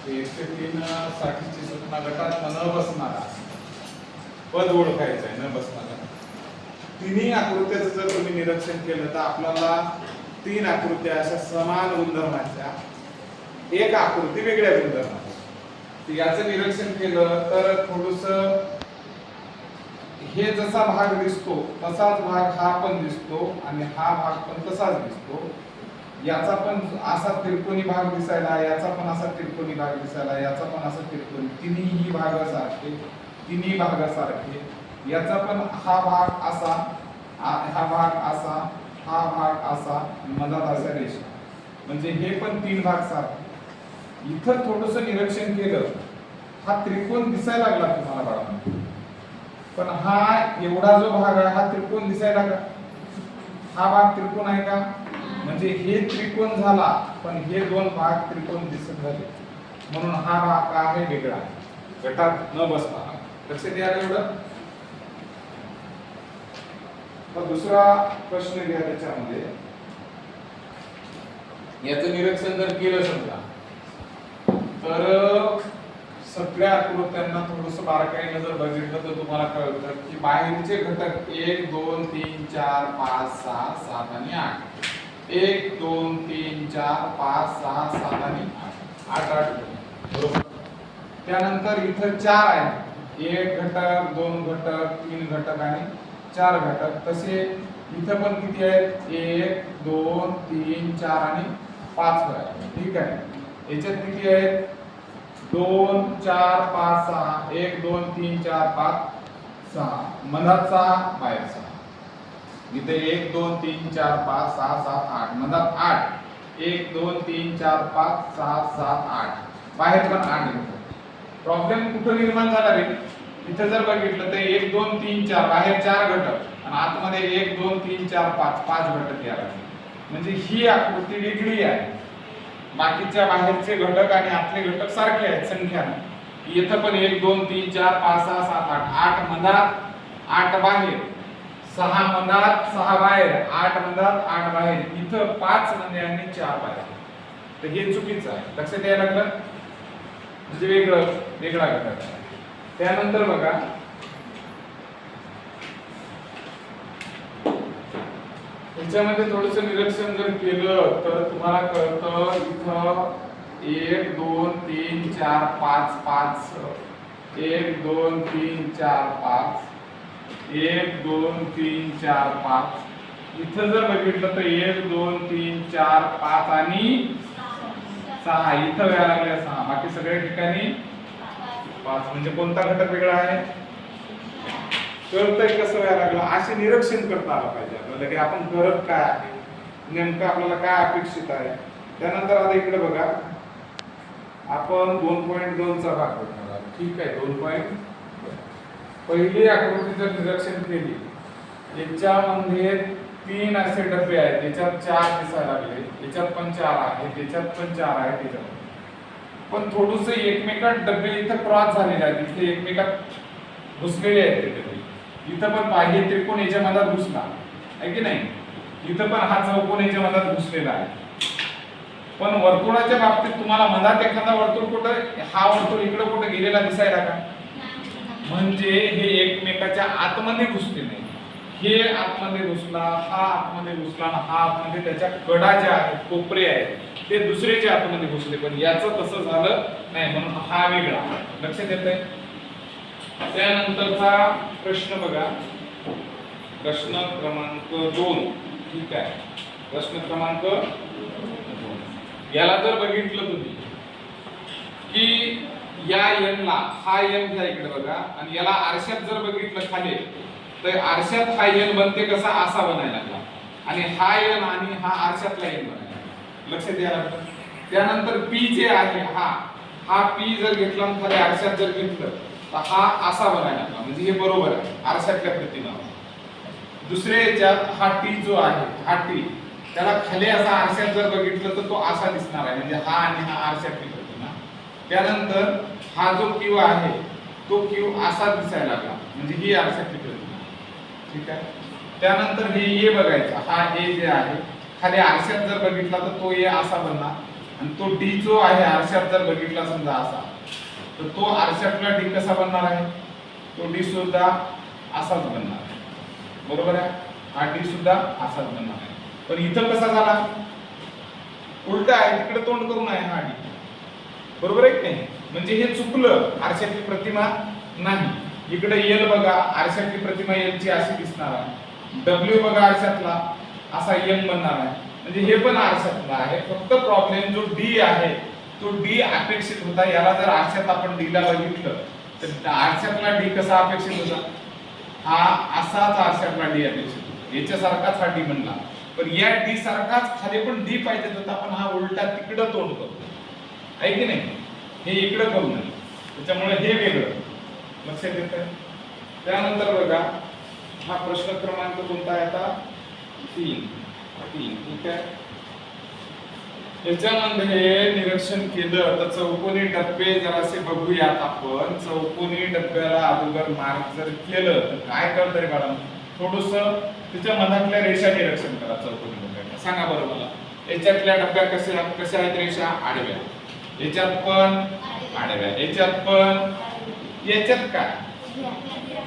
103 साठीची सूचना गटात न बसणारा पद ओळखायचं आहे, न बसणारा. तिन्ही आकृत्याचं जर तुम्ही निरीक्षण केलं तर आपल्याला तीन आकृत्या अशा समान गुणधर्माच्या, एक आकृती वेगळ्या गुणधर्माच्या. याचं निरीक्षण केलं तर थोडस हे जसा भाग दिसतो तसाच भाग हा पण दिसतो आणि हा भाग पण तसाच दिसतो. याचा पण असा त्रिकोणी भाग दिसायला, याचा पण असा त्रिकोणी भाग दिसायला, याचा पण असा त्रिकोणी, तिन्ही भाग सारखे, तिन्ही भाग सारखे. याचा पण हा भाग असा, हा भाग असा, हा भाग असा, मधात असा रेषा, म्हणजे हे पण तीन भाग सारखे. इथं थोडस निरीक्षण केलं, हा त्रिकोण दिसायला लागला तुम्हाला बाळांनो, पण हा एवढा जो भाग आहे हा त्रिकोण दिसायला का? हा भाग त्रिकोण आहे का? म्हणजे हे त्रिकोण झाला पण हे दोन भाग त्रिकोण दिसत झाले, म्हणून हा भाग का आहे वेगळा, गटात न बसणारा. लक्षात द्या एवढं. तर दुसरा प्रश्न घ्या त्याच्यामध्ये. याचं निरीक्षण जर केलं समजा तर सगळ्या आकृत्यांना थोडस बारकाईने जर बघितलं तर तुम्हाला कळतं की बाहेरचे घटक 1 2 3 4 5 6 7 आणि 8, 1 2 3 4 5 6 7 आणि 8, 8 बरोबर. त्यानंतर इथं 4 आहे, एक घटक, दोन घटक, तीन घटक आणि 4 घटक. तसे इथं पण किती आहेत? 1 2 3 4 आणि 5 आहे. ठीक आहे. याच्यात किती आहेत? 2 4 5 6, 1 2 3 4 5 6, मधात 6, बाहेर 6. इथे 1 2 3 4 5 6 7 8, मधात 8, 1 2 3 4 5 6 7 8, बाहेर पण 8 येतो. प्रॉब्लेम कुठे निर्माण झाला रे? इथे जर बघितलं तर 1 2 3 4, बाहेर 4 घटक आणि आतमध्ये 1 2 3 4 5, 5 घटक याला, म्हणजे ही आकृती वेगळी आहे. बाकीच्या बाहेरचे घटक आणि आतले घटक सारखे आहेत संख्याने. इथं पण 1 2 3 4 5 6 7 8, 8 मधात 8 बाहेर, 6 मधात 6 बाहेर, 8 मधात 8 बाहेर. इथं 5 मध्ये आणि 4 बाहेर, तर हे चुकीचं आहे. लक्षात यायला लागलं, म्हणजे वेगळा घटक आहे. त्यानंतर बघा याच्यामध्ये थोडस निरीक्षण जर केलं तर तुम्हाला कळतं इथं 1 2 3 4 5 5, 1 2 3 4 5, 1 2 3 4 5. इथं जर बघितलं तर 1 2 3 4 5 आणि 6, इथं व्हायला लागले 6, बाकी सगळ्या ठिकाणी 5, म्हणजे कोणता घटक वेगळा आहे? कळतंय कसं व्हायला लागलं? असे निरीक्षण करता आलं पाहिजे आपल्याला की आपण करत काय आहे, नेमकं आपल्याला काय अपेक्षित आहे. त्यानंतर आता इकडे बघा, आपण 2.2 चा भाग बघणार आहोत. ठीक आहे. 2. पहिली आकृती जर निरीक्षण केली, याच्यामध्ये 3 असे डबे आहेत, याच्यात 4 दिसायला लागले, याच्यात पण 4 आहेत, याच्यात पण 4 आहेत, त्याच्यात पण थोडस एकमेकात डबे इथं क्रॉस झालेले आहेत, इथे एकमेकात घुसलेले आहेत ते डबे. इथं पण बाह्य त्रिकोण याच्या मधात घुसला आहे की नाही, इथं पण हा चौकोन याच्या मधात घुसलेला आहे. पण वर्तुळाच्या बाबतीत तुम्हाला मधात एखादा वर्तुळ कुठं, हा वर्तुळ इकडे कुठे गेलेला दिसायला का? म्हणजे हे एकमेकाच्या आतमध्ये घुसले नाही. हे आतमध्ये घुसला, हा आतमध्ये घुसला, हा आतमध्ये, त्याच्या कडा ज्या आहेत, कोपरे आहेत, ते दुसऱ्याच्या आतमध्ये घुसले. पण याचं तसं झालं नाही, म्हणून हा वेगळा. लक्षात येतंय? त्यानंतरचा प्रश्न बघा, प्रश्न क्रमांक 2. ठीक आहे. प्रश्न क्रमांक 2. याला जर बघितलं तुम्ही की या n ला, हा n घ्या इकडे बघा, आणि याला आरशात जर बघितलं खाली तर आरशात हा n बनते कसा, असा बनायला लागला, आणि हा n आणि हा आरशातला n बनायला. लक्षात द्या. त्यानंतर p जे आहे, हा p जर घेतला आणि खाली आरशात जर घेतलं तर हा असा बनायला लागला, म्हणजे हे बरोबर आहे आरशातल्या प्रतिमा. दुसऱ्या याच्यात हा t जो आहे, हा t, त्याला खाली असा आरशात जर बघितलं तर तो असा दिसणार आहे, म्हणजे हा आणि हा आरशातली प्रतिमा. त्यानंतर हा जो q आहे तो q असा दिसायला लागला, म्हणजे ही आरशातली प्रतिमा. ठीक आहे. त्यानंतर हे a बघायचं, हा a जे आहे खाली आरशात जर बघितला तर तो a असा बनला, आणि तो डी जो आहे आरशात जर बघितला समजा असा, तर तो आरशातला डी कसा बनणार आहे, तो डी सुद्धा असाच बनणार आहे, बरोबर आहे. हा डी सुद्धा असाच बनणार आहे. पण इथं कसा झाला, उलटा आहे, तिकडे तोंड करून आहे हा डी, बरोबर आहे की नाही. म्हणजे हे चुकलं, आरशातली प्रतिमा नाही. इकडे एल बघा, आरशातली प्रतिमा एल ची अशी दिसणार आहे. डब्ल्यू बघा आरशातला असा एम बनणार आहे. म्हणजे हे पण आरशातला आहे. फक्त प्रॉब्लेम जो डी आहे तो डी अपेक्षित होता. याला जर आरशात आपण डी ला बघितलं तर आरशातला डी कसा अपेक्षित होता, हा असाच आरशातला डी अपेक्षित होता, याच्यासारखाच हा डी बनला. पण या डी सारखाच खाली पण डी पाहिजे होता, पण हा उलटा तिकडं तोंड करतो आहे की नाही, हे इकडं करू नये, त्याच्यामुळे हे वेगळं लक्षात येतं. त्यानंतर बघा हा प्रश्न क्रमांक कोणता आहे आता, 3. ठीक आहे. याच्यामध्ये निरीक्षण केलं तर चौकोनी डब्बे जरासे बघूयात आपण. चौकोनी डब्याला अगोदर मार्क जर केलं तर काय करतं रे मॅडम, थोडस त्याच्या मधातल्या रेषा निरीक्षण करा चौकोनी डब्याला. सांगा बरं मला, याच्यातल्या डब्या कशा आहेत, रेषा आडव्या, याच्यात पण आडव्या, याच्यात पण, याच्यात काय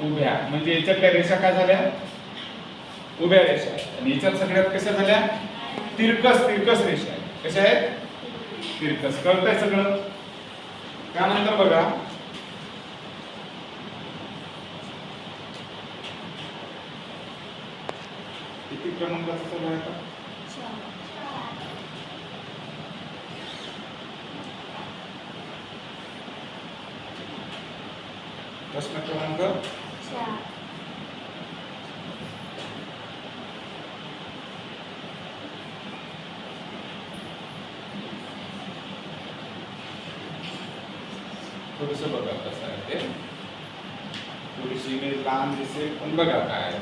उभ्या. म्हणजे याच्यातल्या रेषा काय झाल्या, उभ्या रेषा. आणि याच्यात सगळ्यात कशा झाल्या, तिरकस रेषा आहेत. कशा आहेत, तिरकस. कळतंय सगळं. त्यानंतर बघा किती क्रमांकाचा सगळं आहे आता, प्रश्न क्रमांक 4. थोडस बघा कसं आहे ते, थोडीशी इमेज लहान दिसेल पण बघा काय आहे.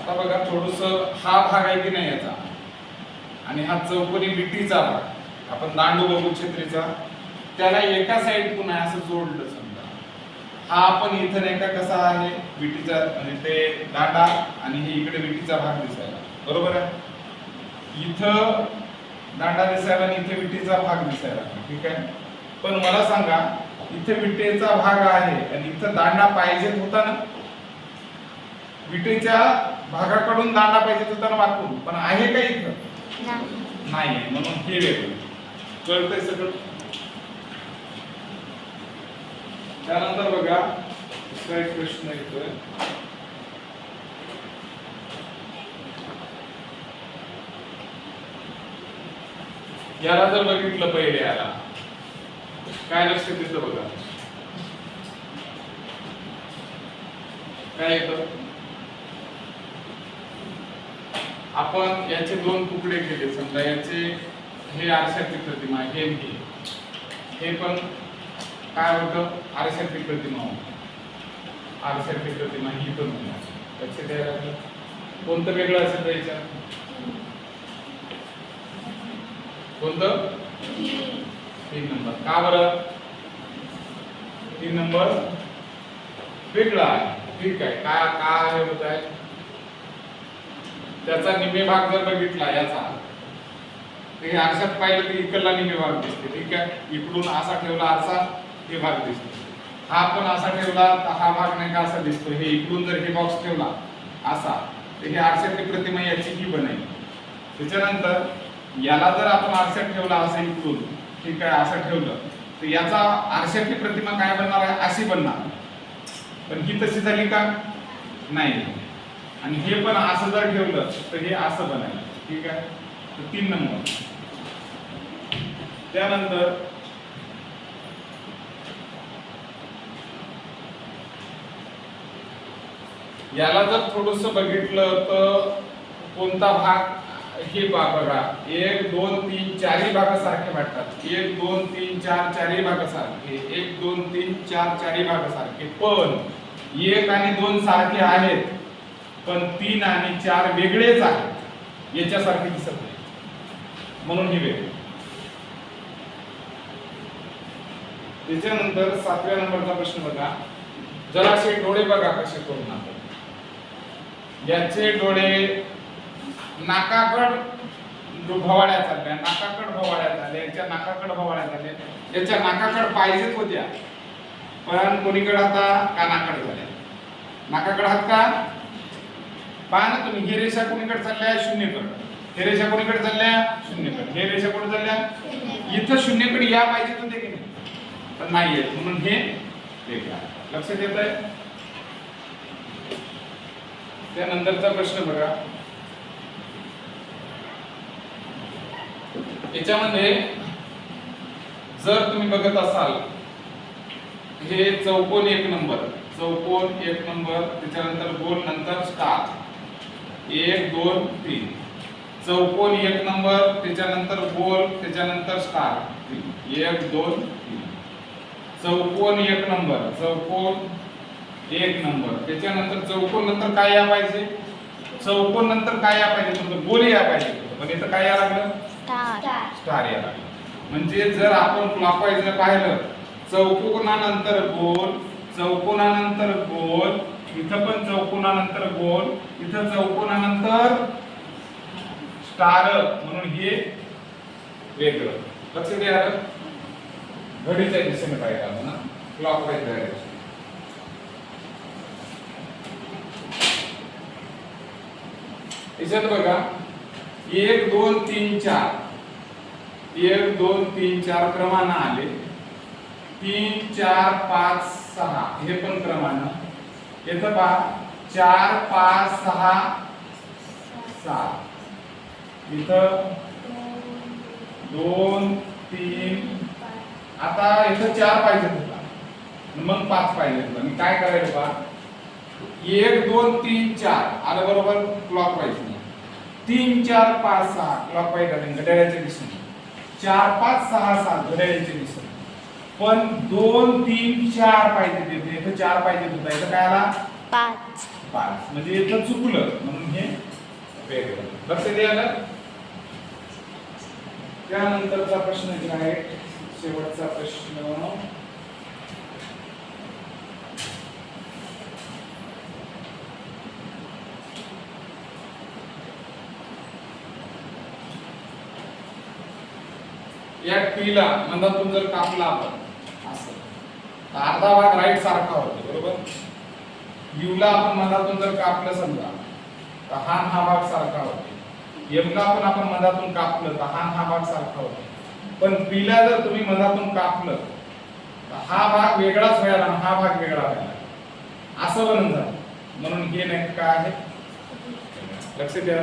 आता बघा थोडस हा भाग आहे की नाही याचा, आणि हा चौकोनी विटीचा भाग, आपण दांडू बघू छत्रीचा, त्याला एका साइडतून आहे असं जोडलं समजा. हा आपण इथं नाही का कसा आहे, विटीचा म्हणजे ते दांडा आणि हे इकडे विटीचा भाग दिसायला, बरोबर आहे. इथं दांडा दिसायला आणि इथे विटीचा भाग दिसायला, ठीक आहे. पण मला सांगा, इथे विटेचा भाग आहे आणि इथं दांडा पाहिजे होता ना, विटेच्या भागाकडून दांडा पाहिजे होता ना वाकून, पण आहे का इथं, नाही, म्हणून हे वेगळं. कळतंय सगळं. त्यानंतर बघा दुसरा एक प्रश्न येतोय, याला जर बघितलं पहिले, याला काय लक्षात येतं बघा, काय येतं, आपण याचे 2 तुकडे केले समजा, याचे हे आरशातली प्रतिमा आहे, हे पण काय होतं, आरशातली प्रतिमा होती. आरशातली प्रतिमा ही पण होणार, लक्षात द्यायला लागलं. कोणतं वेगळं असेल याच्यात, कोणतं, 3 नंबर. का बरं, 3 नंबर वेगळा आहे, ठीक आहे. काय होत आहे, त्याचा निम्मे भाग जर बघितला याचा, तर हे आरशात पाहिलं की इकडला निम्मे भाग दिसते, ठीक आहे. इकडून असा ठेवला आरसा, हे भाग दिसतो. हा पण असा ठेवला तर हा भाग नाही का असा दिसतो. हे इकडून जर हे बॉक्स ठेवला असा, तर हे आरशातली प्रतिमा याची ही बनेल. त्याच्यानंतर याला जर आपण आरशात ठेवला असं इकडून, ठीक आहे, असं ठेवलं तर याचा आरशातली प्रतिमा काय बनणार आहे, अशी बनणार. पण ही तशी झाली का, नाही. आणि हे पण असं जर ठेवलं तर हे असं बनेल, ठीक आहे. तर 3 नंबर. त्यानंतर याला जर थोडस बघितलं तर कोणता भाग, हे बघा 1 2 3 4 भाग सारखे वाटतात. 1 2 3 4 4 भाग सारखे, 1 2 3 4 4 भाग सारखे. पण 1 आणि 2 सारखे आहेत, पण 3 आणि 4 वेगळेच आहेत, याच्यासारखे दिसत नाही, म्हणून हे वेगळे. त्याच्यानंतर 7व्या नंबरचा प्रश्न बघा, जरासे डोळे बघा कसे करून आपण. याचे डोळे नाकाकड भवाळ्या चालल्या, नाकाकड भवाळ्या झाल्या, याच्या नाकाकड भवाळ्या झाल्या, याच्या नाकाकड पाहिजेत होत्या पण कोणीकडे आता कानाकड झाल्या. नाकाकड हात का पहा ना तुम्ही, ही रेषा कोणीकडे चालल्या शून्यकडे, हे रेषा कोणीकडे चालल्या शून्यकडे, हे रेषा कोण चालल्या इथं शून्यकडे या पाहिजेत होते की नाही पण नाही येत म्हणून हे वेगळं. लक्षात येत आहे. त्यानंतरचा प्रश्न बघा, याच्यामध्ये जर तुम्ही बघत असाल हे चौकोन एक नंबर, चौकोन एक नंबर, त्याच्यानंतर गोल, नंतर स्टार, 1 2 3, चौकोन एक नंबर, त्याच्यानंतर गोल, त्याच्यानंतर स्टार 3, 1 2 3, चौकोन एक नंबर, चौकोन एक नंबर, त्याच्यानंतर चौकोन नंतर काय या पाहिजे, चौकोन नंतर काय या पाहिजे तुमचं गोल या पाहिजे पण इथं काय या लागलं स्टार या लागलं. म्हणजे जर आपण क्लॉकवाईज पाहिलं चौकोनानंतर गोल, चौकोनानंतर गोल, इथं पण चौकोनानंतर गोल, इथं चौकोनानंतर स्टार म्हणून हे वेगळं. लक्षात द्या घडीच्या दिशेने पाहिजे ना क्लॉकवाईज डायरेक्शन. याच्यात बघा 1 2 3 4, 1 2 3 4 क्रमानं आले, 3 4 5 6 हे पण क्रमानं, येतं पहा 4 5 6 7, इथं 2 3, आता इथं 4 पाहिजे होता मग 5 पाहिजे होता. मी काय करायचं पहा 1 2 3 4 आलं बरोबर क्लॉकवाईज, 3 4 5 6 क्लॉकवाईज आले घड्याळाच्या दिशेने, 4 5 6 7 घड्याळाच्या दिशेने, पण 2 3 4 पाहिजे तिथे, इथं 4 पाहिजे होता, इथं काय आला 5 म्हणजे इथं चुकलं म्हणून हे वेगळं. लक्ष द्यायला. त्यानंतरचा प्रश्न जो आहे शेवटचा प्रश्न, या टीला मधातून जर कापला आपण असं तर अर्धा भाग राईट सारखा होतो बरोबर. यूला आपण मधातून जर कापलं समजा तर हा भाग सारखा होतो. एमला पण आपण मधातून कापलं तर हा भाग सारखा होतो. पण पीला जर तुम्ही मधातून कापलं तर हा भाग वेगळाच व्हायला आणि हा भाग वेगळा व्हायला असं बनून जातं. म्हणून हे नाही काय आहे लक्ष द्या.